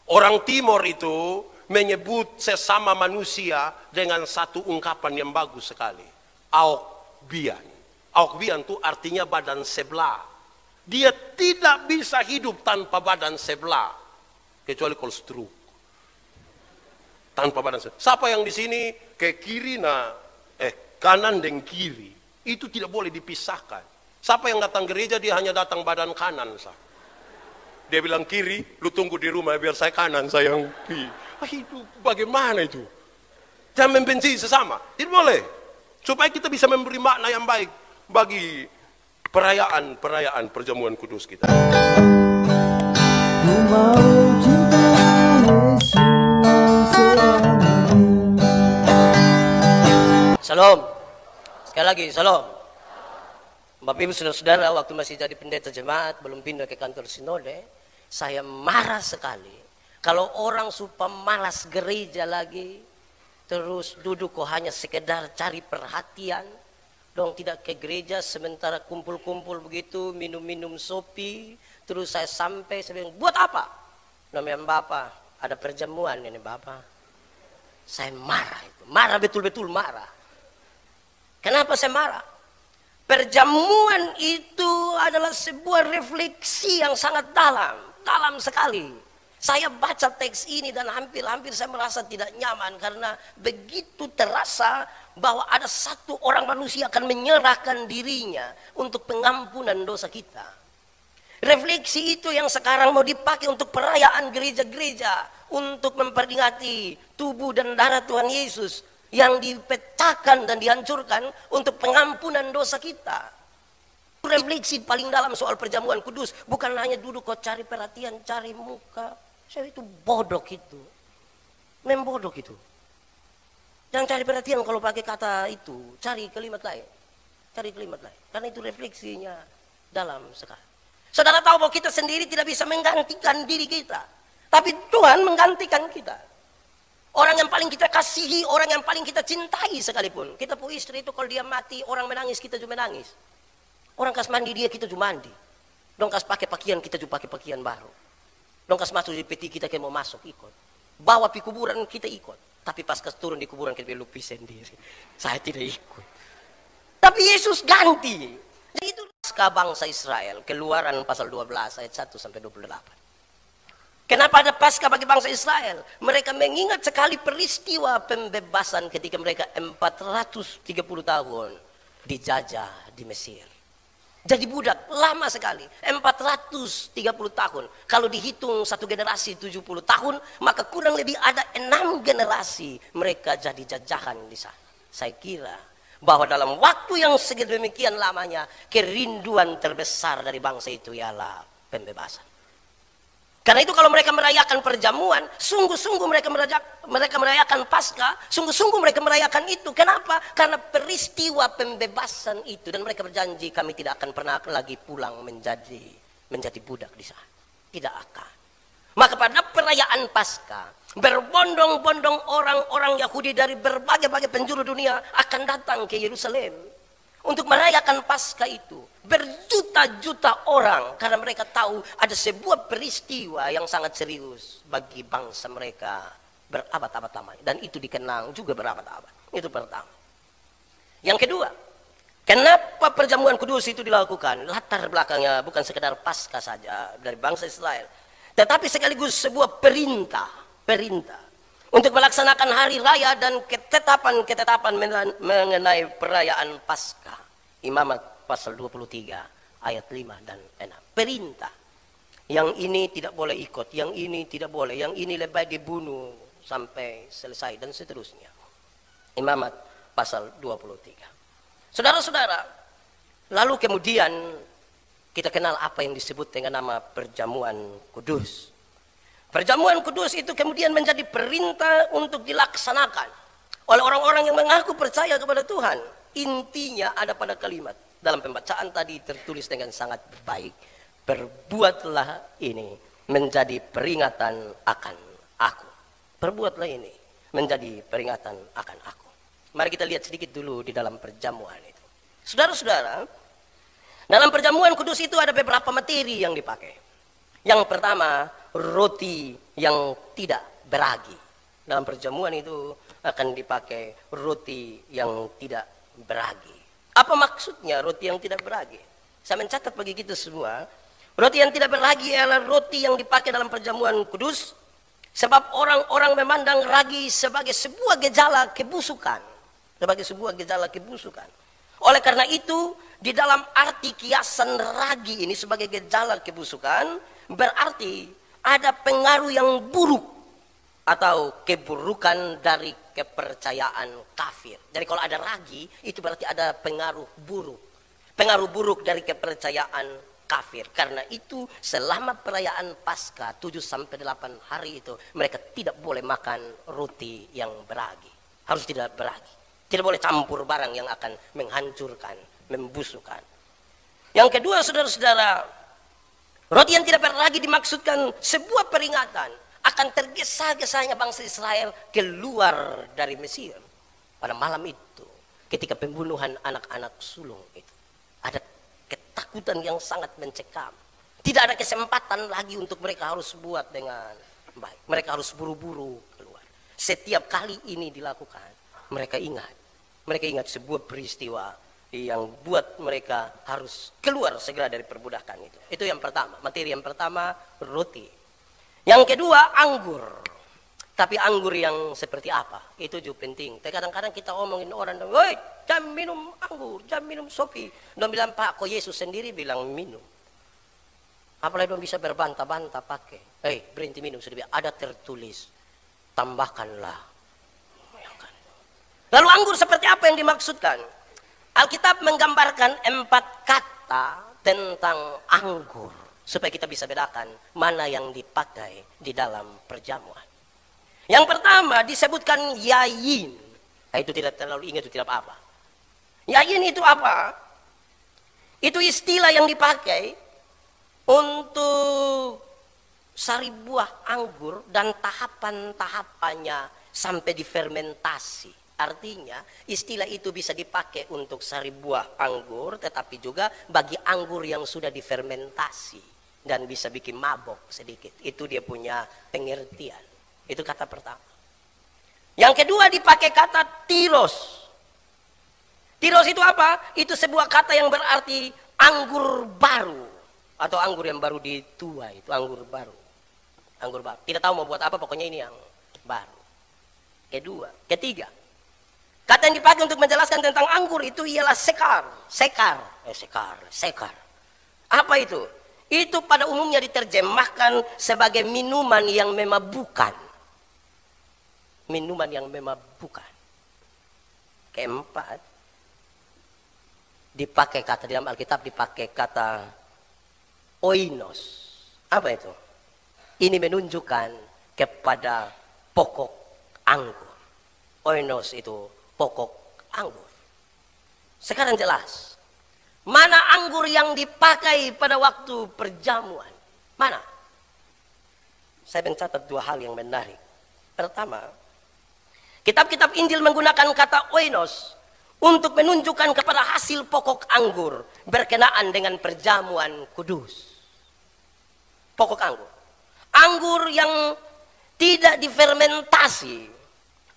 Orang Timur itu menyebut sesama manusia dengan satu ungkapan yang bagus sekali. Aokbian. Aokbian itu artinya badan sebelah. Dia tidak bisa hidup tanpa badan sebelah. Kecuali kalau stroke. Tanpa badan sebelah. Siapa yang di sini ke kiri, kanan dan kiri. Itu tidak boleh dipisahkan. Siapa yang datang gereja, dia hanya datang badan kanan. Dia bilang kiri, lu tunggu di rumah biar saya kanan, saya yang kiri. Itu bagaimana itu? Jangan membenci sesama. Tidak boleh. Supaya kita bisa memberi makna yang baik bagi perayaan perjamuan kudus kita. Salam. Sekali lagi, salam. Bapak Ibu saudara-saudara, waktu masih jadi pendeta jemaat, belum pindah ke kantor sinode, saya marah sekali. Kalau orang supaya malas gereja lagi, terus duduk kok hanya sekedar cari perhatian, dong tidak ke gereja sementara kumpul-kumpul begitu, minum-minum sopi, terus saya bilang, buat apa? Namanya Bapak, ada perjamuan ini Bapak. Saya marah itu, marah betul-betul marah. Kenapa saya marah? Perjamuan itu adalah sebuah refleksi yang sangat dalam sekali. Saya baca teks ini dan hampir saya merasa tidak nyaman karena begitu terasa bahwa ada satu orang manusia akan menyerahkan dirinya untuk pengampunan dosa kita. Refleksi itu yang sekarang mau dipakai untuk perayaan gereja-gereja untuk memperingati tubuh dan darah Tuhan Yesus yang dipecahkan dan dihancurkan untuk pengampunan dosa kita. Refleksi paling dalam soal perjamuan kudus bukan hanya duduk kok cari perhatian, cari muka. Saya itu bodoh itu. Membodoh itu. Jangan cari perhatian kalau pakai kata itu, cari kalimat lain. Cari kalimat lain. Karena itu refleksinya dalam sekali. Saudara tahu bahwa kita sendiri tidak bisa menggantikan diri kita. Tapi Tuhan menggantikan kita. Orang yang paling kita kasihi, orang yang paling kita cintai sekalipun. Kita punya istri itu kalau dia mati, orang menangis, kita juga menangis. Orang kas mandi dia, kita juga mandi. Dong kas pakai pakaian, kita juga pakai pakaian baru. Dong kas masuk di peti, kita kayak mau masuk, ikut. Bawa pi kuburan, kita ikut. Tapi pas kas turun di kuburan, kita lupa sendiri. Saya tidak ikut. Tapi Yesus ganti. Jadi itu bangsa Israel, Keluaran pasal 12 ayat 1 sampai 28. Kenapa ada Paskah bagi bangsa Israel? Mereka mengingat sekali peristiwa pembebasan ketika mereka 430 tahun dijajah di Mesir. Jadi budak lama sekali, 430 tahun. Kalau dihitung satu generasi 70 tahun, maka kurang lebih ada 6 generasi mereka jadi jajahan di sana. Saya kira bahwa dalam waktu yang sedemikian lamanya, kerinduan terbesar dari bangsa itu ialah pembebasan. Karena itu kalau mereka merayakan perjamuan, sungguh-sungguh mereka merayakan Paskah, sungguh-sungguh mereka merayakan itu. Kenapa? Karena peristiwa pembebasan itu. Dan mereka berjanji kami tidak akan pernah lagi pulang menjadi budak di sana. Tidak akan. Maka pada perayaan Paskah, berbondong-bondong orang-orang Yahudi dari berbagai-bagai penjuru dunia akan datang ke Yerusalem. Untuk merayakan Paskah itu, berjuta-juta orang karena mereka tahu ada sebuah peristiwa yang sangat serius bagi bangsa mereka berabad-abad lamanya, dan itu dikenang juga berabad-abad. Itu pertama. Yang kedua, kenapa perjamuan kudus itu dilakukan? Latar belakangnya bukan sekedar Paskah saja dari bangsa Israel, tetapi sekaligus sebuah perintah untuk melaksanakan hari raya dan ketetapan mengenai perayaan Paskah. Imamat pasal 23 ayat 5 dan 6. Perintah. Yang ini tidak boleh ikut, yang ini tidak boleh, yang ini lebih baik dibunuh sampai selesai dan seterusnya. Imamat pasal 23. Saudara-saudara, lalu kemudian kita kenal apa yang disebut dengan nama perjamuan kudus. Perjamuan kudus itu kemudian menjadi perintah untuk dilaksanakan oleh orang-orang yang mengaku percaya kepada Tuhan. Intinya ada pada kalimat dalam pembacaan tadi tertulis dengan sangat baik. Perbuatlah ini menjadi peringatan akan aku. Perbuatlah ini menjadi peringatan akan aku. Mari kita lihat sedikit dulu di dalam perjamuan itu. Saudara-saudara, dalam perjamuan kudus itu ada beberapa materi yang dipakai. Yang pertama, roti yang tidak beragi. Dalam perjamuan itu akan dipakai roti yang tidak beragi. Apa maksudnya roti yang tidak beragi? Saya mencatat bagi kita semua, roti yang tidak beragi adalah roti yang dipakai dalam perjamuan kudus, sebab orang-orang memandang ragi sebagai sebuah gejala kebusukan. Sebagai sebuah gejala kebusukan. Oleh karena itu, di dalam arti kiasan ragi ini sebagai gejala kebusukan, berarti ada pengaruh yang buruk atau keburukan dari kepercayaan kafir. Jadi kalau ada ragi, itu berarti ada pengaruh buruk. Pengaruh buruk dari kepercayaan kafir. Karena itu selama perayaan Paskah 7-8 hari itu, mereka tidak boleh makan roti yang beragi. Harus tidak beragi. Tidak boleh campur barang yang akan menghancurkan, membusukkan. Yang kedua, saudara-saudara, roti yang tidak beragi dimaksudkan sebuah peringatan akan tergesa-gesanya bangsa Israel keluar dari Mesir. Pada malam itu, ketika pembunuhan anak-anak sulung itu, ada ketakutan yang sangat mencekam. Tidak ada kesempatan lagi untuk mereka harus buat dengan baik. Mereka harus buru-buru keluar. Setiap kali ini dilakukan, mereka ingat sebuah peristiwa yang buat mereka harus keluar segera dari perbudakan itu. Itu yang pertama, materi yang pertama, roti. Yang kedua, anggur. Tapi anggur yang seperti apa? Itu juga penting. Kadang-kadang kita omongin orang, "Woi, jangan minum anggur, jangan minum sopi." Dia bilang, "Pak, kok Yesus sendiri bilang minum." Apalagi dia bisa berbantah-bantah pakai. Berhenti minum, sudah ada tertulis, tambahkanlah. Lalu anggur seperti apa yang dimaksudkan? Alkitab menggambarkan 4 kata tentang anggur supaya kita bisa bedakan mana yang dipakai di dalam perjamuan. Yang pertama disebutkan yayin. Itu tidak terlalu ingat, itu tidak apa. Yayin itu apa? Itu istilah yang dipakai untuk sari buah anggur dan tahapan-tahapannya sampai difermentasi. Artinya istilah itu bisa dipakai untuk sari buah anggur, tetapi juga bagi anggur yang sudah difermentasi dan bisa bikin mabok sedikit. Itu dia punya pengertian. Itu kata pertama. Yang kedua dipakai kata tiros. Tiros itu apa? Itu sebuah kata yang berarti anggur baru atau anggur yang baru dituai. Itu anggur baru. Anggur baru. Tidak tahu mau buat apa, pokoknya ini yang baru. Ketiga. Kata yang dipakai untuk menjelaskan tentang anggur itu ialah sekar. Sekar. Apa itu? Itu pada umumnya diterjemahkan sebagai minuman yang memabukkan. Minuman yang memabukkan. Keempat, dipakai kata di dalam Alkitab dipakai kata oinos. Apa itu? Ini menunjukkan kepada pokok anggur. Oinos itu pokok anggur. Sekarang jelas. Mana anggur yang dipakai pada waktu perjamuan? Mana? Saya mencatat 2 hal yang menarik. Pertama, kitab-kitab Injil menggunakan kata oinos untuk menunjukkan kepada hasil pokok anggur berkenaan dengan perjamuan kudus. Pokok anggur. Anggur yang tidak difermentasi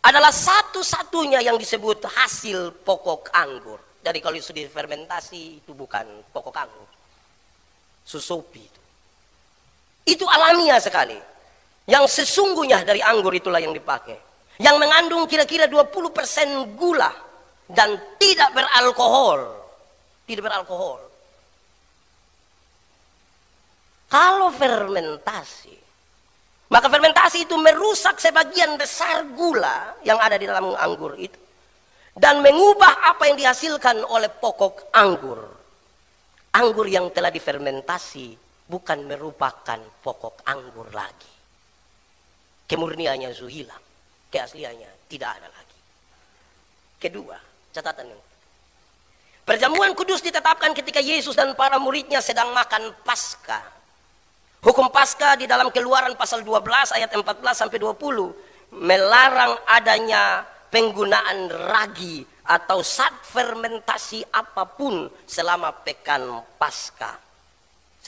adalah satu-satunya yang disebut hasil pokok anggur. Jadi kalau sudah difermentasi itu bukan pokok anggur. Susopi itu. Itu alamiah sekali. Yang sesungguhnya dari anggur itulah yang dipakai. Yang mengandung kira-kira 20% gula dan tidak beralkohol. Tidak beralkohol. Kalau fermentasi, maka fermentasi itu merusak sebagian besar gula yang ada di dalam anggur itu. Dan mengubah apa yang dihasilkan oleh pokok anggur. Anggur yang telah difermentasi bukan merupakan pokok anggur lagi. Kemurniannya sudah hilang. Keasliannya tidak ada lagi. Kedua, catatan ini. Perjamuan kudus ditetapkan ketika Yesus dan para muridnya sedang makan Paskah. Hukum Paskah di dalam Keluaran pasal 12 ayat 14-20 melarang adanya penggunaan ragi atau zat fermentasi apapun selama pekan Paskah.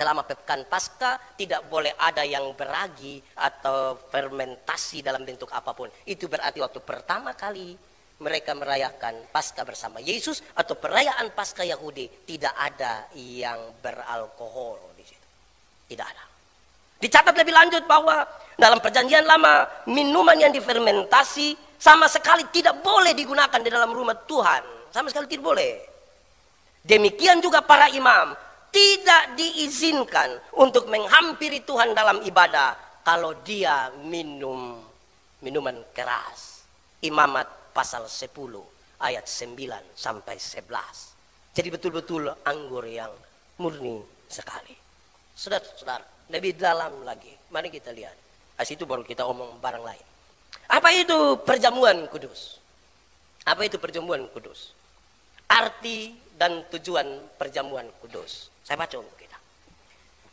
Selama pekan Paskah tidak boleh ada yang beragi atau fermentasi dalam bentuk apapun. Itu berarti waktu pertama kali mereka merayakan Paskah bersama Yesus atau perayaan Paskah Yahudi, tidak ada yang beralkohol di situ. Tidak ada. Dicatat lebih lanjut bahwa dalam Perjanjian Lama minuman yang difermentasi sama sekali tidak boleh digunakan di dalam rumah Tuhan. Sama sekali tidak boleh. Demikian juga para imam tidak diizinkan untuk menghampiri Tuhan dalam ibadah kalau dia minum minuman keras. Imamat pasal 10 ayat 9 sampai 11. Jadi betul-betul anggur yang murni sekali. Saudara-saudara, lebih dalam lagi, mari kita lihat. Dari situ baru kita omong barang lain. Apa itu perjamuan kudus? Apa itu perjamuan kudus? Arti dan tujuan perjamuan kudus. Saya baca untuk kita.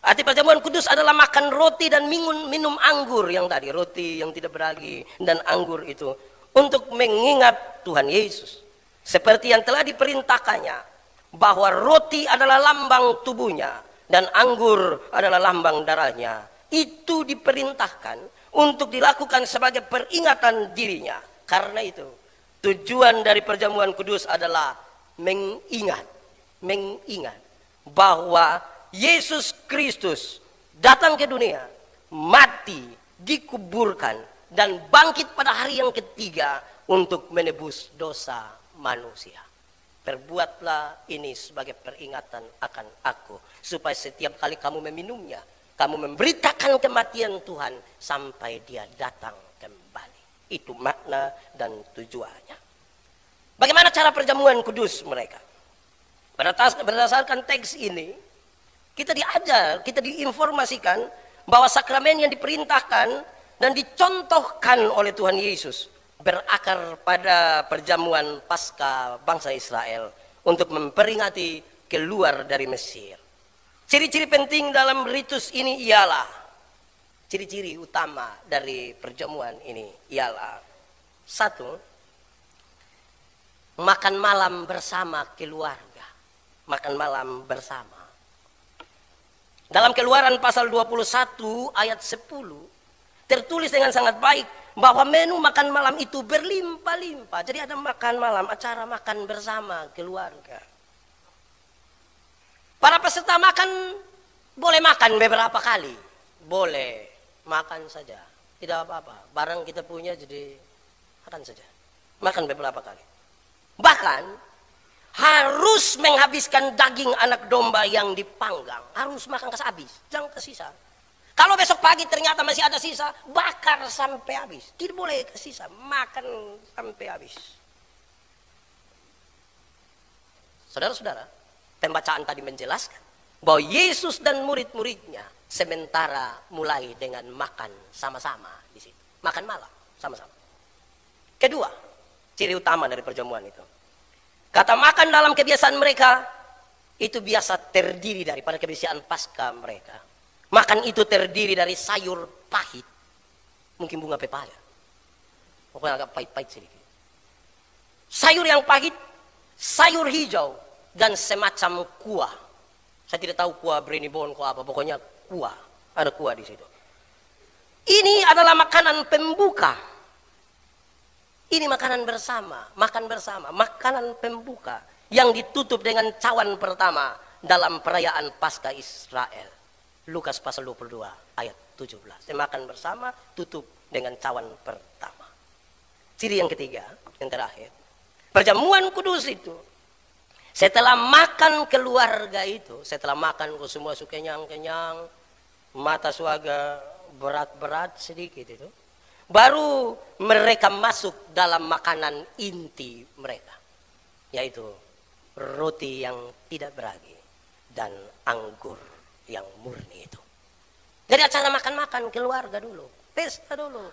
Arti perjamuan kudus adalah makan roti dan minum anggur yang tadi. Roti yang tidak beragi dan anggur itu untuk mengingat Tuhan Yesus. Seperti yang telah diperintahkannya. Bahwa roti adalah lambang tubuhnya dan anggur adalah lambang darahnya. Itu diperintahkan untuk dilakukan sebagai peringatan dirinya. Karena itu tujuan dari perjamuan kudus adalah mengingat bahwa Yesus Kristus datang ke dunia, mati, dikuburkan, dan bangkit pada hari yang ketiga untuk menebus dosa manusia. Perbuatlah ini sebagai peringatan akan aku, supaya setiap kali kamu meminumnya, kamu memberitakan kematian Tuhan sampai dia datang kembali. Itu makna dan tujuannya. Bagaimana cara perjamuan kudus mereka? Berdasarkan teks ini, kita diajar, kita diinformasikan bahwa sakramen yang diperintahkan dan dicontohkan oleh Tuhan Yesus berakar pada perjamuan Paskah bangsa Israel untuk memperingati keluar dari Mesir. Ciri-ciri penting dalam ritus ini ialah, ciri-ciri utama dari perjamuan ini ialah, satu, makan malam bersama keluarga. Makan malam bersama. Dalam Keluaran pasal 21 ayat 10 tertulis dengan sangat baik bahwa menu makan malam itu berlimpah-limpah. Jadi ada makan malam, acara makan bersama keluarga. Para peserta makan boleh makan beberapa kali. Boleh makan saja. Tidak apa-apa. Barang kita punya jadi makan saja. Makan beberapa kali. Bahkan harus menghabiskan daging anak domba yang dipanggang. Harus makan habis, jangan kesisa. Kalau besok pagi ternyata masih ada sisa, bakar sampai habis. Tidak boleh kesisa, makan sampai habis. Saudara-saudara, pembacaan tadi menjelaskan bahwa Yesus dan murid-muridnya sementara mulai dengan makan sama-sama di situ. Makan malam sama-sama. Kedua, ciri utama dari perjamuan itu. Kata makan dalam kebiasaan mereka itu biasa terdiri daripada kebiasaan Paskah mereka. Makan itu terdiri dari sayur pahit. Mungkin bunga pepaya. Pokoknya agak pahit-pahit sedikit. Sayur yang pahit, sayur hijau, dan semacam kuah. Saya tidak tahu kuah brenibon, kuah apa. Pokoknya kuah. Ada kuah di situ. Ini adalah makanan pembuka. Ini makanan bersama, makan bersama, makanan pembuka yang ditutup dengan cawan pertama dalam perayaan Paskah Israel. Lukas pasal 22 ayat 17. Makan bersama, tutup dengan cawan pertama. Ciri yang ketiga, yang terakhir. Perjamuan kudus itu, setelah makan keluarga itu, setelah makan semua kenyang-kenyang, mata suaga berat-berat sedikit itu, baru mereka masuk dalam makanan inti mereka, yaitu roti yang tidak beragi dan anggur yang murni itu. Jadi acara makan-makan keluarga dulu, pesta dulu,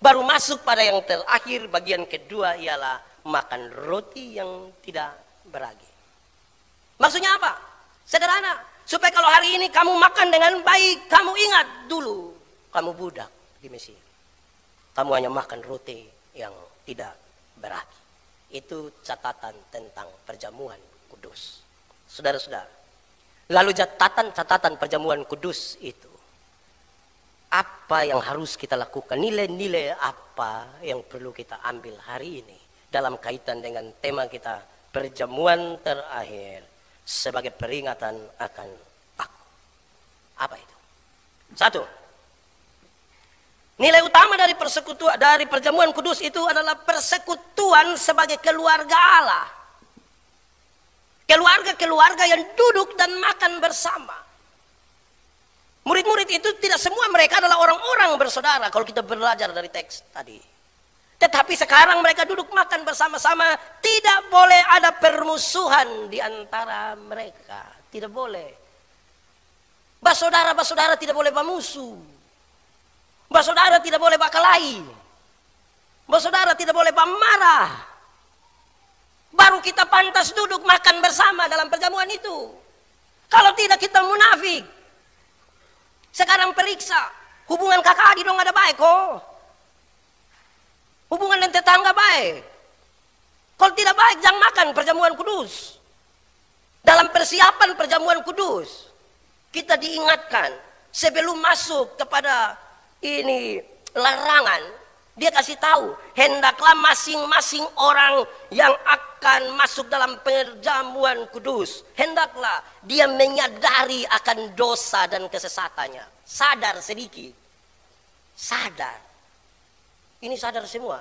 baru masuk pada yang terakhir. Bagian kedua ialah makan roti yang tidak beragi. Maksudnya apa? Sederhana, supaya kalau hari ini kamu makan dengan baik, kamu ingat dulu kamu budak di Mesir. Kamu hanya makan roti yang tidak beragi. Itu catatan tentang perjamuan kudus. Saudara-saudara, Lalu catatan perjamuan kudus itu. Apa yang harus kita lakukan? Nilai-nilai apa yang perlu kita ambil hari ini dalam kaitan dengan tema kita, perjamuan terakhir sebagai peringatan akan aku. Apa itu? Satu, nilai utama dari persekutuan, dari perjamuan kudus itu adalah persekutuan sebagai keluarga Allah. Keluarga-keluarga yang duduk dan makan bersama. Murid-murid itu tidak semua mereka adalah orang-orang bersaudara kalau kita belajar dari teks tadi. Tetapi sekarang mereka duduk makan bersama-sama, tidak boleh ada permusuhan di antara mereka. Tidak boleh. Bersaudara-bersaudara tidak boleh bermusuh. Bersaudara tidak boleh berkelahi. Bersaudara tidak boleh bermarah. Baru kita pantas duduk makan bersama dalam perjamuan itu. Kalau tidak kita munafik. Sekarang periksa, hubungan kakak adik dong ada baik kok. Hubungan dengan tetangga baik. Kalau tidak baik jangan makan perjamuan kudus. Dalam persiapan perjamuan kudus, kita diingatkan sebelum masuk kepada ini larangan, dia kasih tahu, hendaklah masing-masing orang yang akan masuk dalam perjamuan kudus, hendaklah dia menyadari akan dosa dan kesesatannya. Sadar sedikit. Sadar. Ini sadar semua.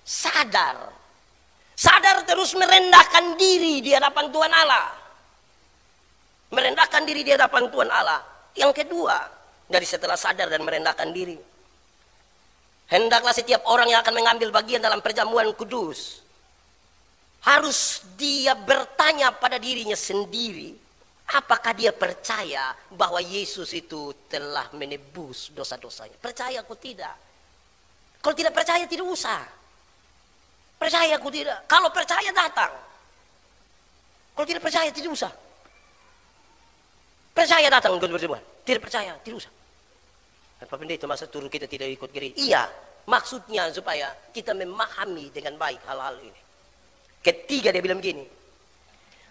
Sadar. Sadar terus merendahkan diri di hadapan Tuhan Allah. Merendahkan diri di hadapan Tuhan Allah. Yang kedua, dari setelah sadar dan merendahkan diri, hendaklah setiap orang yang akan mengambil bagian dalam perjamuan kudus, harus dia bertanya pada dirinya sendiri, apakah dia percaya bahwa Yesus itu telah menebus dosa-dosanya? Percaya aku tidak? Kalau tidak percaya tidak usah. Percaya aku tidak? Kalau percaya datang. Kalau tidak percaya tidak usah. Percaya datang untuk perjamuan. Tidak percaya tidak usah. Pak Pendeta, masa turun kita tidak ikut gereja? Iya, maksudnya supaya kita memahami dengan baik hal-hal ini. Ketiga dia bilang begini,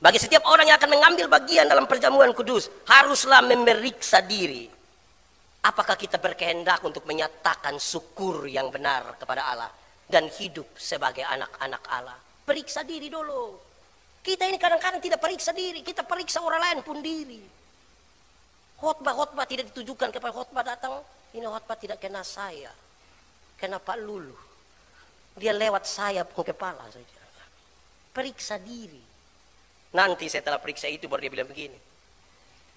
bagi setiap orang yang akan mengambil bagian dalam perjamuan kudus, haruslah memeriksa diri. Apakah kita berkehendak untuk menyatakan syukur yang benar kepada Allah dan hidup sebagai anak-anak Allah? Periksa diri dulu. Kita ini kadang-kadang tidak periksa diri, kita periksa orang lain pun diri. Khotbah-khotbah tidak ditujukan kepada khotbah datang, ini khotbah tidak kena saya, kena Pak Lulu. Dia lewat saya pun kepala saja. Periksa diri. Nanti setelah periksa itu baru dia bilang begini,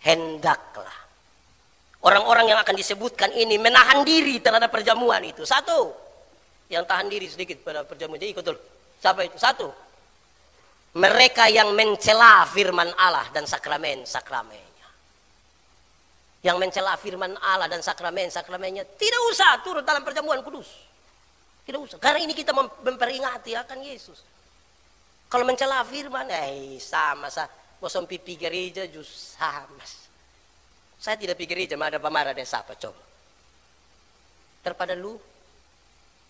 hendaklah orang-orang yang akan disebutkan ini menahan diri terhadap perjamuan itu. Satu, yang tahan diri sedikit pada perjamuan. Jadi ikut dulu. Siapa itu? Satu, mereka yang mencela firman Allah dan sakramen-sakramennya. Yang mencela firman Allah dan sakramennya tidak usah turun dalam perjamuan kudus. Tidak usah. Karena ini kita memperingati akan Yesus. Kalau mencela firman, sama. Bosom pipi gereja just sama. Saya tidak pikir gereja, ada pemarah deh siapa coba. Daripada lu,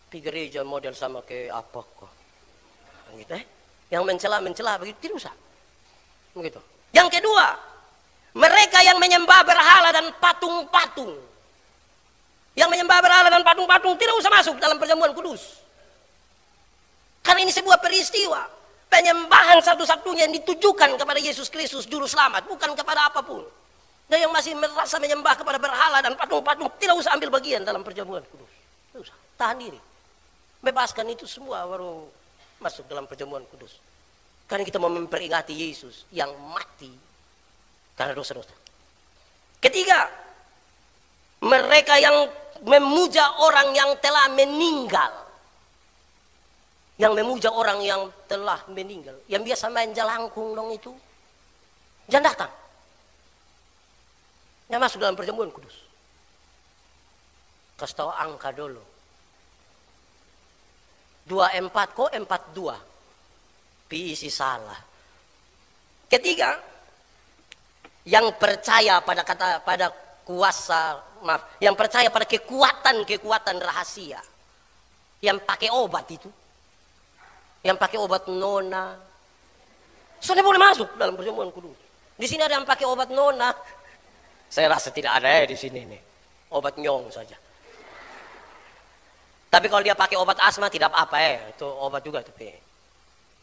pikir gereja model sama ke apa kok. Gitu Yang mencela begitu tidak usah. Begitu. Yang kedua, mereka yang menyembah berhala dan patung-patung. Yang menyembah berhala dan patung-patung tidak usah masuk dalam perjamuan kudus. Karena ini sebuah peristiwa. Penyembahan satu-satunya yang ditujukan kepada Yesus Kristus Juru Selamat. Bukan kepada apapun. Dan yang masih merasa menyembah kepada berhala dan patung-patung tidak usah ambil bagian dalam perjamuan kudus. Tidak usah. Tahan diri. Bebaskan itu semua baru masuk dalam perjamuan kudus. Karena kita mau memperingati Yesus yang mati karena dosa-dosa. Ketiga, mereka yang memuja orang yang telah meninggal. Yang memuja orang yang telah meninggal. Yang biasa main jalangkung dong itu. Jangan datang. Yang masuk dalam perjamuan kudus. Kasih tahu angka dulu. 24 kok 42. Isi salah. Ketiga, yang percaya pada yang percaya pada kekuatan rahasia, yang pakai obat itu, yang pakai obat nona, sudah boleh masuk dalam perjamuan kudus. Di sini ada yang pakai obat nona. Saya rasa tidak ada ya di sini nih. Obat nyong saja. Tapi kalau dia pakai obat asma tidak apa-apa ya. Itu obat juga tapi.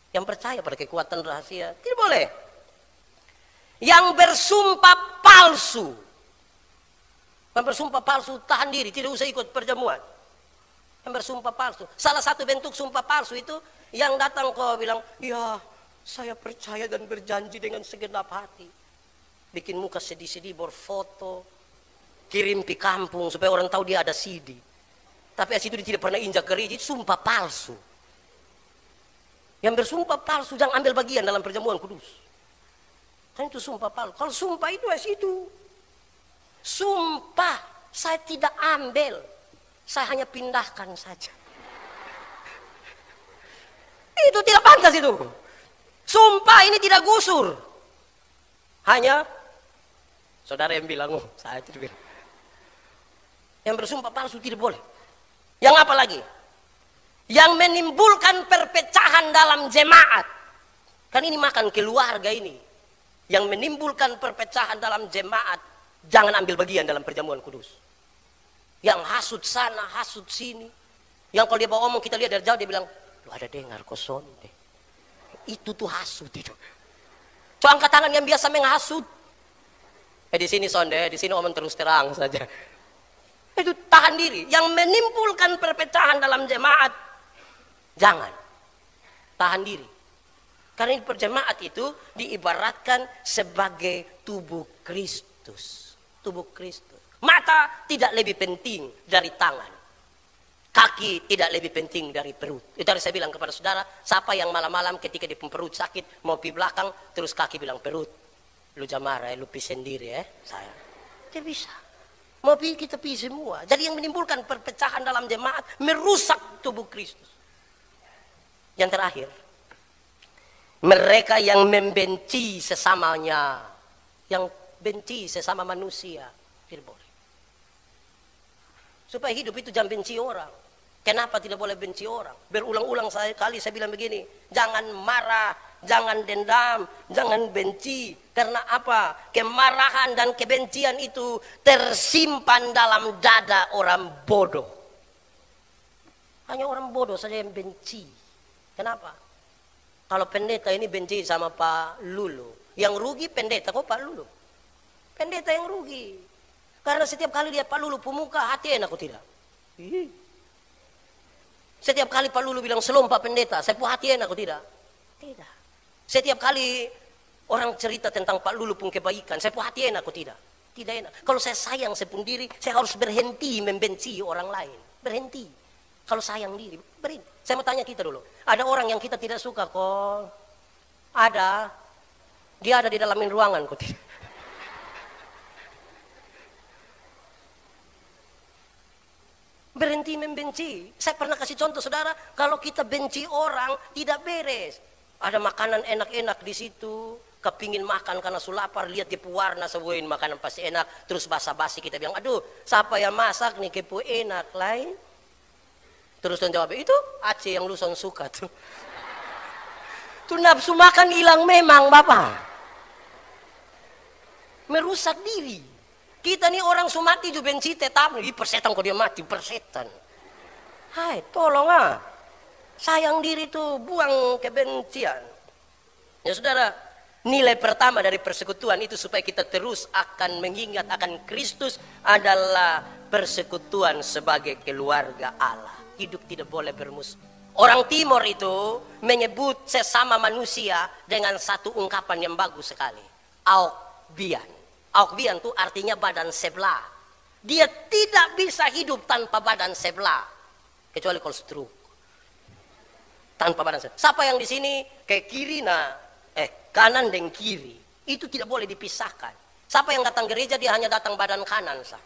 Yang percaya pada kekuatan rahasia tidak boleh. Yang bersumpah palsu. Yang bersumpah palsu tahan diri, tidak usah ikut perjamuan. Yang bersumpah palsu. Salah satu bentuk sumpah palsu itu yang datang kau bilang, ya saya percaya dan berjanji dengan segenap hati. Bikin muka sedih-sedih, berfoto, kirim di kampung supaya orang tahu dia ada CD. Tapi as itu dia tidak pernah injak gereja, itu sumpah palsu. Yang bersumpah palsu jangan ambil bagian dalam perjamuan kudus. Kan itu sumpah palsu. Kalau sumpah itu as itu. Sumpah saya tidak ambil, saya hanya pindahkan saja. Itu tidak pantas itu. Sumpah ini tidak gusur. Hanya saudara yang bilang, oh saya tidak bilang. Yang bersumpah palsu tidak boleh. Yang apa lagi? Yang menimbulkan perpecahan dalam jemaat. Kan ini makan keluarga ini. Yang menimbulkan perpecahan dalam jemaat, jangan ambil bagian dalam perjamuan kudus. Yang hasut sana, hasut sini. Yang kalau dia bawa omong kita lihat dari jauh dia bilang, lu ada dengar kosong deh. Itu tuh hasut itu. So angkat tangan yang biasa menghasut. Di sini sonde, di sini omong terus terang saja. Itu tahan diri. Yang menimbulkan perpecahan dalam jemaat, jangan. Tahan diri. Karena perjemaat itu diibaratkan sebagai tubuh Kristus. Tubuh Kristus. Mata tidak lebih penting dari tangan. Kaki tidak lebih penting dari perut. Itu harus saya bilang kepada saudara, siapa yang malam-malam ketika di perut sakit, mau pergi belakang, terus kaki bilang perut. Lu jamara, lu pi sendiri ya, saya. Tidak bisa. Mau pergi kita pergi semua. Jadi yang menimbulkan perpecahan dalam jemaat, merusak tubuh Kristus. Yang terakhir, mereka yang membenci sesamanya, yang benci sesama manusia, tidak boleh. Supaya hidup itu jangan benci orang. Kenapa tidak boleh benci orang? Berulang-ulang kali saya bilang begini, jangan marah, jangan dendam, jangan benci. Karena apa? Kemarahan dan kebencian itu tersimpan dalam dada orang bodoh. Hanya orang bodoh saja yang benci. Kenapa? Kalau pendeta ini benci sama Pak Lulu, yang rugi pendeta kok Pak Lulu? Pendeta yang rugi. Karena setiap kali dia Pak Lulu pemuka, hati enak kok tidak? Setiap kali Pak Lulu bilang selom Pak Pendeta, saya puas hati enak kok tidak? Tidak. Setiap kali orang cerita tentang Pak Lulu pun kebaikan, saya puas hati enak kok tidak? Tidak enak. Kalau saya sayang saya pun diri, saya harus berhenti membenci orang lain. Berhenti. Kalau sayang diri, berhenti. Saya mau tanya kita dulu. Ada orang yang kita tidak suka kok? Ada. Dia ada di dalam ruangan kok tidak? Berhenti membenci. Saya pernah kasih contoh saudara, kalau kita benci orang tidak beres. Ada makanan enak-enak di situ, kepingin makan karena lapar, lihat dia warna sebuahin makanan pasti enak, terus basa-basi kita bilang, aduh, siapa yang masak nih kepo enak lain. Terus dia jawab, itu Aceh yang lu suka tuh. Tuh nafsu makan hilang memang Bapak. Merusak diri. Kita nih orang sumati juga benci tetap nih persetan kok dia mati persetan. Hai, tolong sayang diri tuh buang kebencian. Ya saudara, nilai pertama dari persekutuan itu supaya kita terus akan mengingat akan Kristus adalah persekutuan sebagai keluarga Allah. Hidup tidak boleh bermusuh. Orang Timur itu menyebut sesama manusia dengan satu ungkapan yang bagus sekali. Aokbian. Aokbian itu artinya badan sebelah. Dia tidak bisa hidup tanpa badan sebelah. Kecuali kalau stroke. Tanpa badan sebelah. Siapa yang di sini ke kiri kanan dan kiri. Itu tidak boleh dipisahkan. Siapa yang datang gereja dia hanya datang badan kanan sah.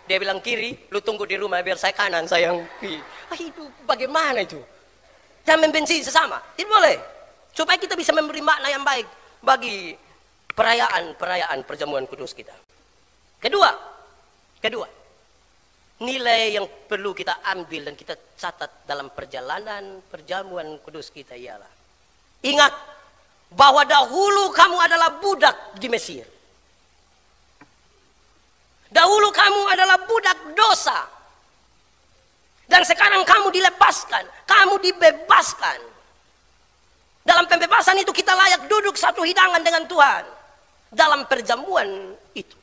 Dia bilang kiri, lu tunggu di rumah biar saya kanan, saya yang kiri. Itu bagaimana itu? Jangan membenci sesama. Tidak boleh. Supaya kita bisa memberi makna yang baik bagi perayaan perjamuan kudus kita. Kedua, nilai yang perlu kita ambil dan kita catat dalam perjalanan perjamuan kudus kita ialah, ingat, bahwa dahulu kamu adalah budak di Mesir. Dahulu kamu adalah budak dosa. Dan sekarang kamu dilepaskan, kamu dibebaskan. Dalam pembebasan itu kita layak duduk satu hidangan dengan Tuhan. Dalam perjamuan itu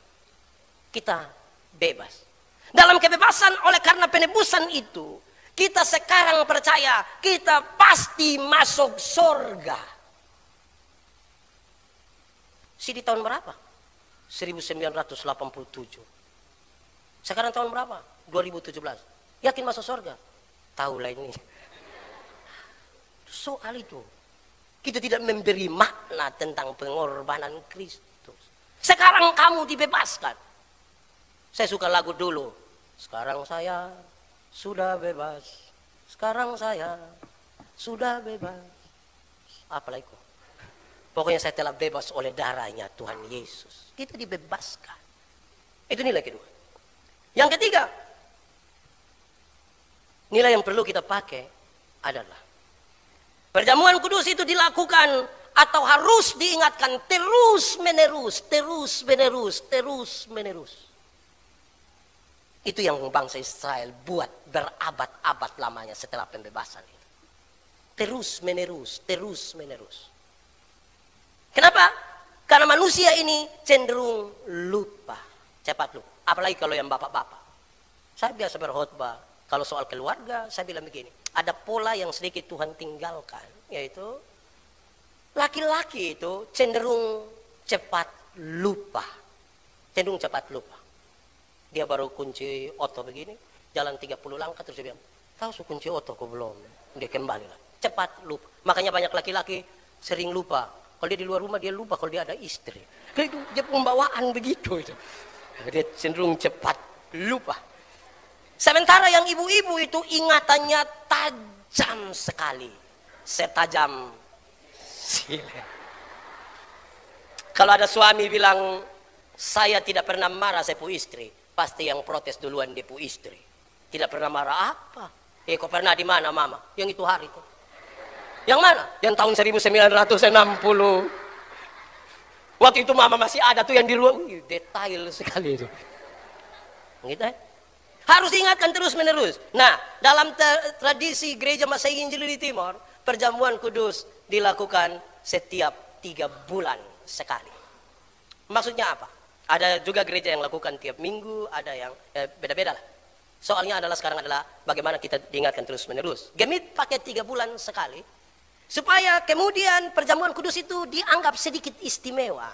kita bebas. Dalam kebebasan oleh karena penebusan itu, kita sekarang percaya kita pasti masuk surga. Di tahun berapa? 1987. Sekarang tahun berapa? 2017. Yakin masuk surga? Tahu lah ini. Soal itu. Kita tidak memberi makna tentang pengorbanan Kristus. Sekarang kamu dibebaskan. Saya suka lagu dulu. Sekarang saya sudah bebas. Sekarang saya sudah bebas. Apalagi kok? Pokoknya saya telah bebas oleh darahnya Tuhan Yesus. Kita dibebaskan. Itu nilai kedua. Yang ketiga, nilai yang perlu kita pakai adalah perjamuan kudus itu dilakukan atau harus diingatkan terus menerus, terus menerus, terus menerus. Itu yang bangsa Israel buat berabad-abad lamanya setelah pembebasan itu. Terus menerus, terus menerus. Kenapa? Karena manusia ini cenderung lupa, cepat lupa. Apalagi kalau yang bapak-bapak. Saya biasa berkhotbah, kalau soal keluarga, saya bilang begini. Ada pola yang sedikit Tuhan tinggalkan, yaitu laki-laki itu cenderung cepat lupa. Cenderung cepat lupa. Dia baru kunci oto begini, jalan 30 langkah terus dia bilang, tahu su kunci oto kok belum? Dia kembali lah. Cepat lupa. Makanya banyak laki-laki sering lupa. Kalau dia di luar rumah dia lupa kalau dia ada istri. Itu dia pembawaan begitu itu. Dia cenderung cepat lupa. Sementara yang ibu-ibu itu ingatannya tajam sekali. Setajam silet. Kalau ada suami bilang, saya tidak pernah marah saya pu istri. Pasti yang protes duluan dia pu istri. Tidak pernah marah apa? Kok pernah di mana mama? Yang itu hari itu. Yang mana? Yang tahun 1960. Waktu itu mama masih ada tuh yang di luar. Detail sekali itu. Gitu ya. Harus diingatkan terus menerus. Nah, dalam tradisi gereja Masehi Injili di Timor, perjamuan kudus dilakukan setiap 3 bulan sekali. Maksudnya apa? Ada juga gereja yang lakukan tiap minggu, ada yang beda-beda lah. Soalnya adalah sekarang adalah bagaimana kita diingatkan terus menerus. Gemit pakai 3 bulan sekali. Supaya kemudian perjamuan kudus itu dianggap sedikit istimewa.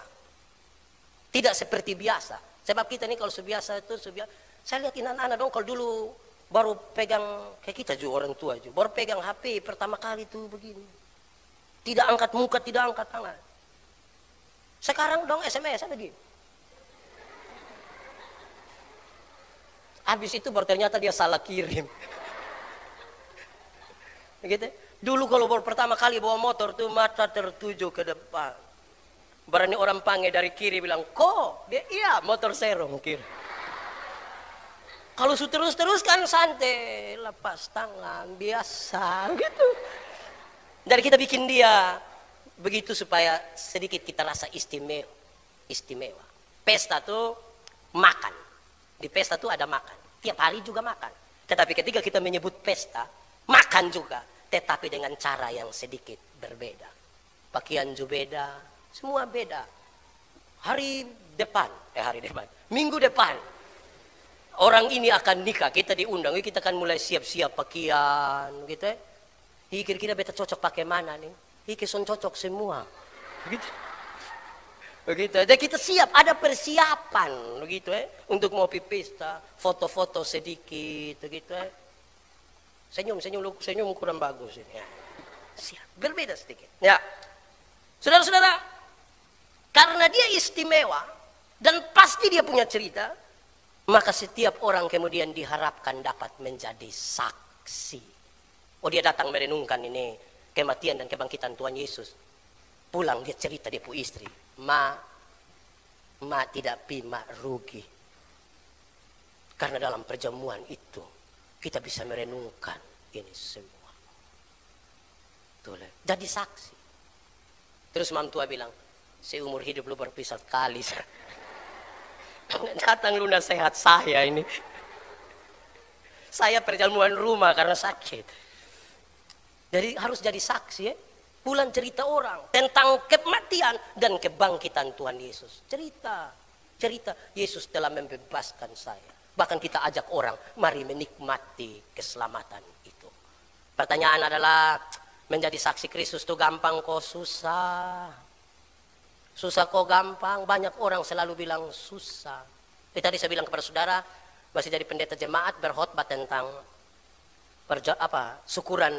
Tidak seperti biasa. Sebab kita ini kalau sebiasa itu, saya lihat anak-anak dong kalau dulu baru pegang, kayak kita juga orang tua juga, baru pegang HP pertama kali itu begini. Tidak angkat muka, tidak angkat tangan. Sekarang dong SMS begini. Habis itu baru ternyata dia salah kirim. Begitu. Dulu kalau baru pertama kali bawa motor tuh mata tertuju ke depan. Berani orang panggil dari kiri bilang, kok? Dia iya motor serong kiri. Kalau terus kan santai, lepas tangan, biasa gitu. Jadi kita bikin dia begitu supaya sedikit kita rasa istimewa. Pesta tuh makan. Di pesta tuh ada makan. Tiap hari juga makan. Tetapi ketika kita menyebut pesta, makan juga. Tetapi dengan cara yang sedikit berbeda. Pakaian juga beda, semua beda. Minggu depan, orang ini akan nikah, kita diundang, kita akan mulai siap-siap pakaian, gitu ya. Kira-kira beta cocok pakai mana nih? Son cocok semua, begitu. Begitu. Jadi kita siap, ada persiapan, begitu ya, untuk mau pesta, foto-foto sedikit, begitu ya. Senyum kurang bagus ini. Ya. Siap, berbeda sedikit. Ya, saudara-saudara, karena dia istimewa dan pasti dia punya cerita, maka setiap orang kemudian diharapkan dapat menjadi saksi. Oh, dia datang merenungkan ini kematian dan kebangkitan Tuhan Yesus. Pulang dia cerita dia pu istri, ma tidak rugi. Karena dalam perjamuan itu kita bisa merenungkan ini semua. Jadi saksi. Terus mam tua bilang, seumur hidup lu berpisah kali. Datang lu nasihat saya ini. Saya perjamuan rumah karena sakit. Jadi harus jadi saksi ya. Pulang cerita orang tentang kematian dan kebangkitan Tuhan Yesus. Cerita Yesus telah membebaskan saya. Bahkan kita ajak orang, mari menikmati keselamatan itu. Pertanyaan adalah, menjadi saksi Kristus itu gampang kok susah? Susah kok gampang? Banyak orang selalu bilang susah. Tadi saya bilang kepada saudara, masih jadi pendeta jemaat berkhotbah tentang syukuran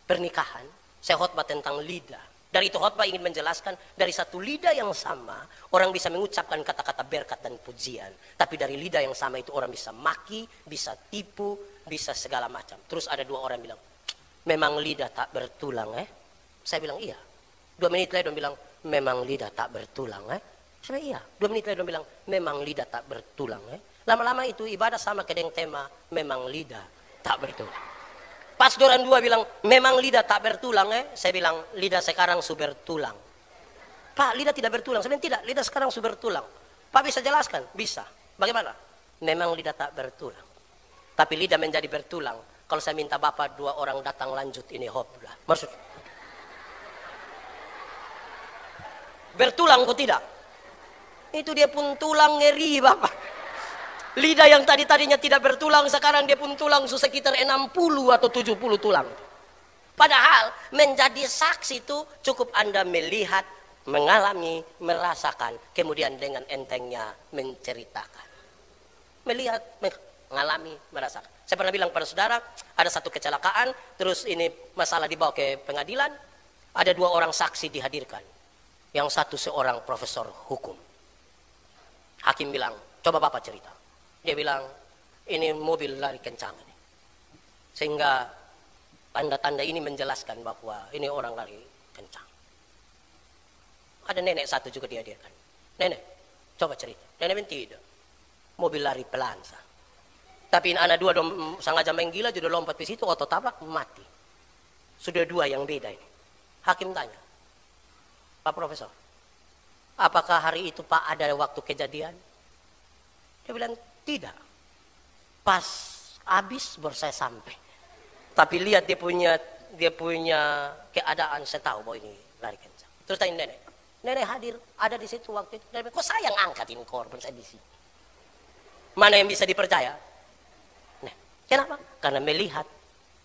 pernikahan. Saya khotbah tentang lidah. Dari itu khotbah ingin menjelaskan, dari satu lidah yang sama, orang bisa mengucapkan kata-kata berkat dan pujian. Tapi dari lidah yang sama itu orang bisa maki, bisa tipu, bisa segala macam. Terus ada dua orang bilang, memang lidah tak bertulang Saya bilang iya. 2 menit lagi dia bilang, memang lidah tak bertulang Saya bilang iya. 2 menit lagi dia bilang, memang lidah tak bertulang Lama-lama itu ibadah sama ke dengan tema, memang lidah tak bertulang. Pas orang dua bilang, memang lidah tak bertulang Saya bilang, lidah sekarang sudah bertulang. Pak, lidah tidak bertulang. Saya bilang, tidak, lidah sekarang sudah bertulang. Pak bisa jelaskan? Bisa. Bagaimana? Memang lidah tak bertulang. Tapi lidah menjadi bertulang kalau saya minta Bapak 2 orang datang lanjut ini khotbah. Maksud bertulang kok tidak? Itu dia pun tulang ngeri Bapak. Lidah yang tadinya tidak bertulang, sekarang dia pun tulang sekitar 60 atau 70 tulang. Padahal menjadi saksi itu cukup Anda melihat, mengalami, merasakan, kemudian dengan entengnya menceritakan. Melihat, mengalami, merasakan. Saya pernah bilang pada saudara, ada satu kecelakaan, terus ini masalah dibawa ke pengadilan, ada 2 orang saksi dihadirkan. Yang satu seorang profesor hukum. Hakim bilang, coba Bapak cerita. Dia bilang, ini mobil lari kencang. Sehingga tanda-tanda ini menjelaskan bahwa ini orang lari kencang. Ada nenek satu juga dihadirkan. Nenek, coba cerita. Nenek bilang tidak. Mobil lari pelan. Tapi anak 2 sengaja main gila, sudah lompat di situ, otot tabrak, mati. Sudah 2 yang beda ini. Hakim tanya, Pak Profesor, apakah hari itu Pak ada waktu kejadian? Dia bilang, tidak. Pas habis baru saya sampai. Tapi lihat dia punya keadaan, saya tahu bahwa ini lari kencang. Terus tanya nenek. Nenek hadir, ada di situ waktu itu. Nenek, kok saya yang angkatin korban, saya di sini. Mana yang bisa dipercaya? Nah, kenapa? Karena melihat,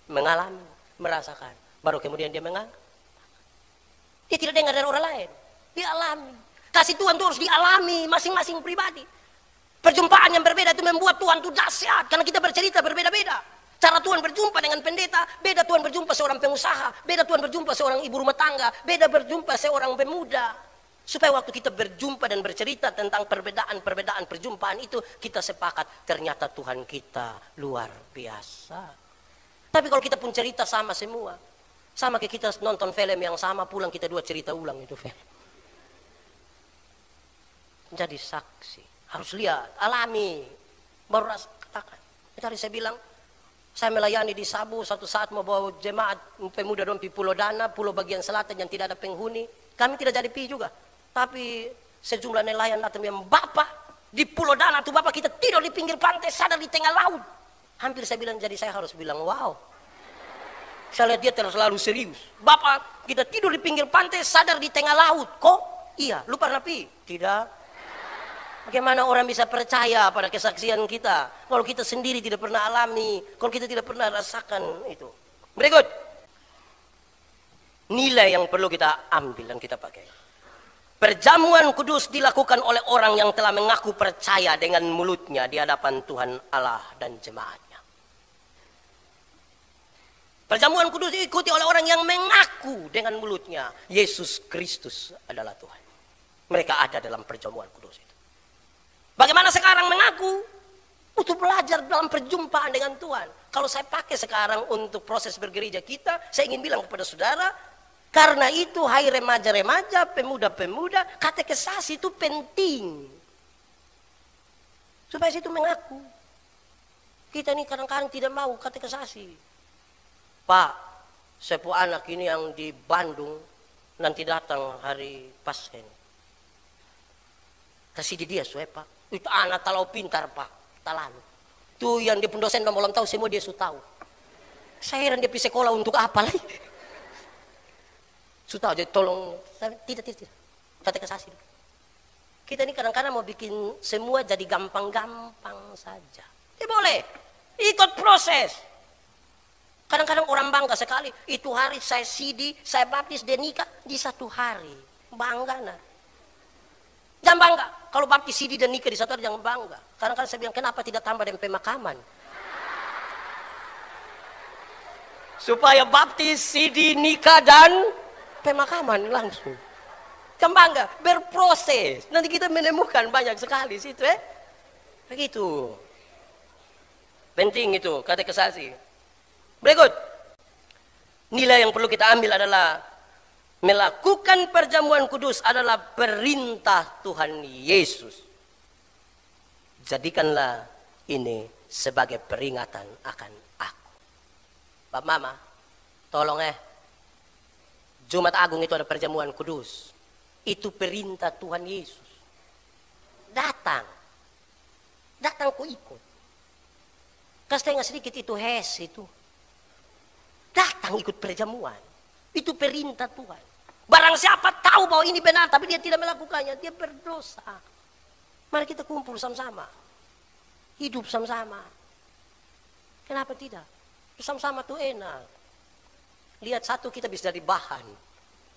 mengalami, merasakan. Baru kemudian dia menganggap. Dia tidak dengar dari orang lain. Dia alami. Kasih Tuhan itu harus dialami masing-masing pribadi. Perjumpaan yang berbeda itu membuat Tuhan itu dahsyat. Karena kita bercerita berbeda-beda. Cara Tuhan berjumpa dengan pendeta, beda Tuhan berjumpa seorang pengusaha, beda Tuhan berjumpa seorang ibu rumah tangga, beda berjumpa seorang pemuda. Supaya waktu kita berjumpa dan bercerita tentang perbedaan-perbedaan perjumpaan itu, kita sepakat ternyata Tuhan kita luar biasa. Tapi kalau kita pun cerita sama semua, sama kayak kita nonton film yang sama, pulang kita 2 cerita ulang itu film. Jadi saksi. Harus lihat, alami, baru katakan. Tadi saya bilang, saya melayani di Sabu, satu saat mau bawa jemaat pemuda dompi Pulau Dana, Pulau bagian selatan yang tidak ada penghuni. Kami tidak jadi pi juga. Tapi sejumlah nelayan datang bilang, Bapak, di Pulau Dana tuh Bapak kita tidur di pinggir pantai, sadar di tengah laut. Hampir saya bilang, jadi saya harus bilang, wow. Saya lihat dia terlalu serius. Bapak, kita tidur di pinggir pantai, sadar di tengah laut. Kok? Iya, lu pernah pi? Tidak. Bagaimana orang bisa percaya pada kesaksian kita kalau kita sendiri tidak pernah alami, kalau kita tidak pernah rasakan itu. Berikut, nilai yang perlu kita ambil dan kita pakai. Perjamuan kudus dilakukan oleh orang yang telah mengaku percaya dengan mulutnya di hadapan Tuhan Allah dan jemaatnya. Perjamuan kudus diikuti oleh orang yang mengaku dengan mulutnya Yesus Kristus adalah Tuhan. Mereka ada dalam perjamuan kudus itu. Bagaimana sekarang mengaku untuk belajar dalam perjumpaan dengan Tuhan? Kalau saya pakai sekarang untuk proses bergereja kita, saya ingin bilang kepada saudara, karena itu hai remaja-remaja, pemuda-pemuda, katekesasi itu penting. Supaya situ mengaku. Kita ini kadang-kadang tidak mau katekesasi. Pak, sepupu anak ini yang di Bandung, nanti datang hari Paskah ini. Kasih di dia suai Pak. Itu anak talau pintar Pak. Talalu. Tuh yang dia pun dosen belum tahu semua dia sudah tahu. Saya heran dia pergi sekolah untuk apa lagi? Sudah tahu jadi tolong. Tidak. Kata kasih. Kita ini kadang-kadang mau bikin semua jadi gampang-gampang saja. Boleh. Ikut proses. Kadang-kadang orang bangga sekali. Itu hari saya sidi, saya baptis, dia nikah di satu hari. Bangga nah. Jangan bangga. Kalau baptis sidi dan nikah di satu hari jangan bangga. Kadang-kadang saya bilang kenapa tidak tambah dengan pemakaman. Supaya baptis, sidi, nikah dan pemakaman langsung. Jangan bangga. Berproses. Nanti kita menemukan banyak sekali situ Begitu. Penting itu katekisasi. Berikut. Nilai yang perlu kita ambil adalah melakukan perjamuan kudus adalah perintah Tuhan Yesus. Jadikanlah ini sebagai peringatan akan aku. Bapak Mama, tolong Jumat Agung itu ada perjamuan kudus. Itu perintah Tuhan Yesus. Datang ku ikut. Setengah sedikit itu itu. Datang ikut perjamuan. Itu perintah Tuhan. Barang siapa tahu bahwa ini benar tapi dia tidak melakukannya, dia berdosa. Mari kita kumpul sama-sama. Hidup sama-sama. Kenapa tidak? Sama-sama tuh enak. Lihat satu kita bisa jadi bahan.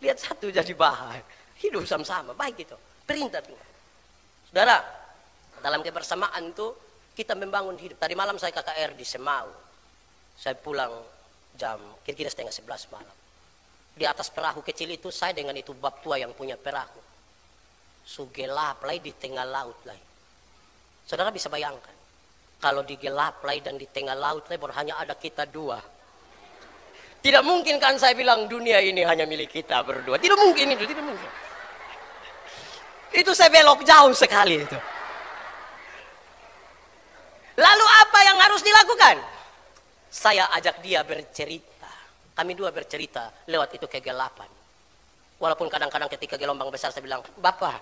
Lihat satu jadi bahan. Hidup sama-sama. Baik itu. Perintah Tuhan. Saudara, dalam kebersamaan itu kita membangun hidup. Tadi malam saya KKR di Semau. Saya pulang jam kira-kira 10:30 malam. Di atas perahu kecil itu saya dengan itu bab tua yang punya perahu. Sugelap lagi di tengah laut lagi. Saudara bisa bayangkan. Kalau digelap lagi dan di tengah laut lagi baru hanya ada kita dua. Tidak mungkin kan saya bilang dunia ini hanya milik kita berdua. Tidak mungkin itu, tidak mungkin. Itu saya belok jauh sekali itu. Lalu apa yang harus dilakukan? Saya ajak dia bercerita. Kami dua bercerita lewat itu kegelapan. Walaupun kadang-kadang ketika gelombang besar saya bilang, Bapak.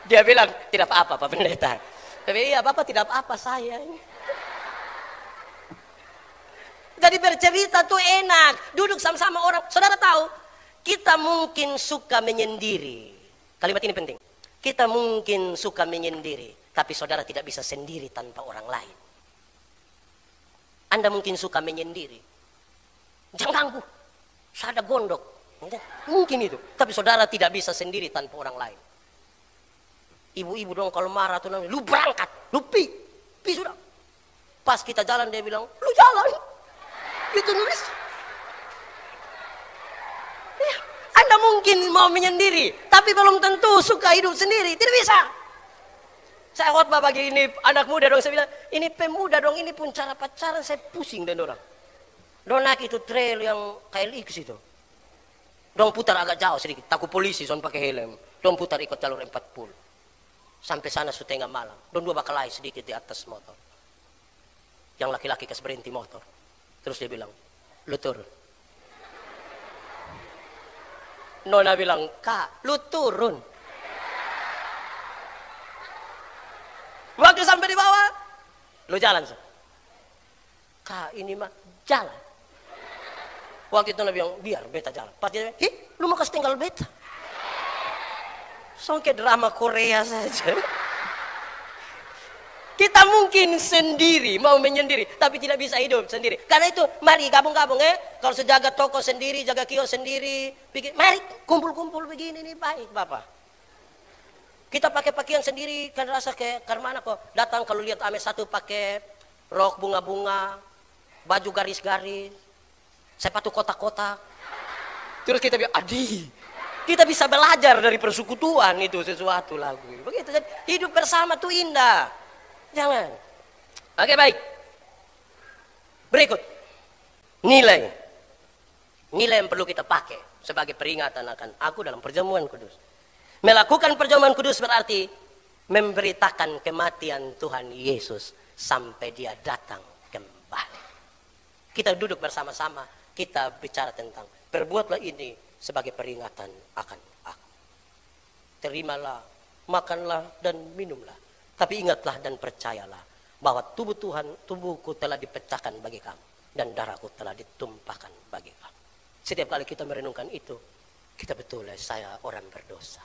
Dia bilang, tidak apa-apa Pak Pendeta. Tapi iya Bapak tidak apa-apa saya. Jadi bercerita tuh enak. Duduk sama-sama orang. Saudara tahu, kita mungkin suka menyendiri. Kalimat ini penting. Kita mungkin suka menyendiri. Tapi saudara tidak bisa sendiri tanpa orang lain. Anda mungkin suka menyendiri. Jangan ganggu. Saya ada gondok. Mungkin itu. Tapi saudara tidak bisa sendiri tanpa orang lain. Ibu-ibu dong kalau marah tuh lu berangkat. Lu pi sudah. Pas kita jalan dia bilang, lu jalan. Gitu nulis. Ya, Anda mungkin mau menyendiri. Tapi belum tentu suka hidup sendiri. Tidak bisa. Saya khotbah bagi ini anak muda dong. Saya bilang, ini pemuda dong. Ini pun cara pacaran saya pusing dan orang. Dong naik itu trail yang KLX itu. Dong putar agak jauh sedikit. Takut polisi, soalnya pakai helm. Dong putar ikut jalur 40. Sampai sana setengah malam. Dong dua bakal lari sedikit di atas motor. Yang laki-laki kas berhenti motor. Terus dia bilang, lu turun. Nona bilang, Kak, lu turun. Waktu sampai di bawah, lu jalan. Kak, ini mah jalan. Waktu itu Nabi bilang, biar beta jalan. Pas dia bilang, lu mau kasih tinggal beta. Kayak drama Korea saja. Kita mungkin sendiri, mau menyendiri, tapi tidak bisa hidup sendiri. Karena itu, mari gabung-gabung Kalau sejaga toko sendiri, jaga kios sendiri, mari kumpul-kumpul begini nih baik, Bapak. Kita pakai pakaian sendiri, kan rasa kayak karmana kok. Datang kalau lihat ame satu pakai rok bunga-bunga, baju garis-garis, sepatu kotak-kotak. Terus kita bilang, Adi, kita bisa belajar dari persekutuan itu sesuatu lagu. Begitu, jadi hidup bersama tuh indah. Jangan. Oke, baik. Berikut. Nilai yang perlu kita pakai sebagai peringatan akan aku dalam perjamuan kudus. Melakukan perjamuan kudus berarti memberitakan kematian Tuhan Yesus sampai dia datang kembali. Kita duduk bersama-sama, kita bicara tentang perbuatlah ini sebagai peringatan akan aku. Terimalah, makanlah dan minumlah. Tapi ingatlah dan percayalah bahwa tubuh Tuhan, tubuhku telah dipecahkan bagi kamu dan darahku telah ditumpahkan bagi kamu. Setiap kali kita merenungkan itu, kita betul saya orang berdosa.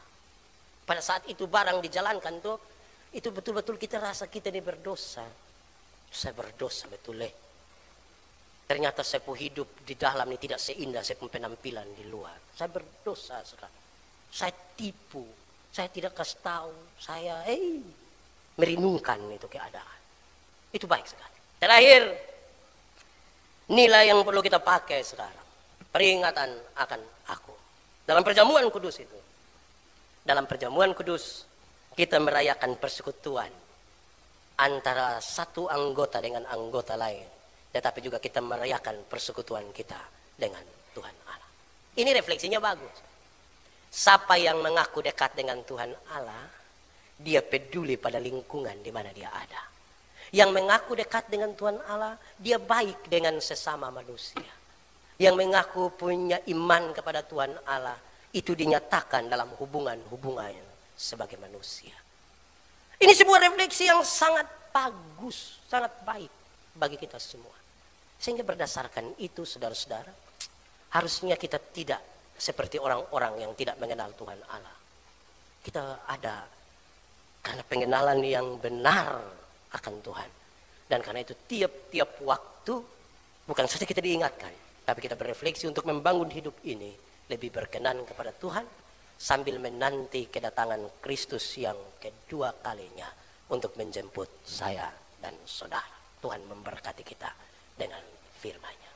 Pada saat itu barang dijalankan tuh, itu betul-betul kita rasa kita ini berdosa. Saya berdosa betul. Ternyata saya pun hidup di dalam ini tidak seindah saya pun penampilan di luar. Saya berdosa sekarang. Saya tipu. Saya tidak kasih tahu. Saya merenungkan itu keadaan. Itu baik sekali. Terakhir, nilai yang perlu kita pakai sekarang. Peringatan akan aku. Dalam perjamuan kudus itu. Dalam perjamuan kudus, kita merayakan persekutuan antara satu anggota dengan anggota lain. Tetapi juga kita merayakan persekutuan kita dengan Tuhan Allah. Ini refleksinya bagus. Siapa yang mengaku dekat dengan Tuhan Allah, dia peduli pada lingkungan di mana dia ada. Yang mengaku dekat dengan Tuhan Allah, dia baik dengan sesama manusia. Yang mengaku punya iman kepada Tuhan Allah, itu dinyatakan dalam hubungan-hubungan sebagai manusia. Ini sebuah refleksi yang sangat bagus, sangat baik bagi kita semua. Sehingga berdasarkan itu saudara-saudara, harusnya kita tidak seperti orang-orang yang tidak mengenal Tuhan Allah. Kita ada karena pengenalan yang benar akan Tuhan. Dan karena itu tiap-tiap waktu bukan saja kita diingatkan, tapi kita berefleksi untuk membangun hidup ini lebih berkenan kepada Tuhan sambil menanti kedatangan Kristus yang kedua kalinya untuk menjemput saya dan saudara. Tuhan memberkati kita dengan firman-Nya.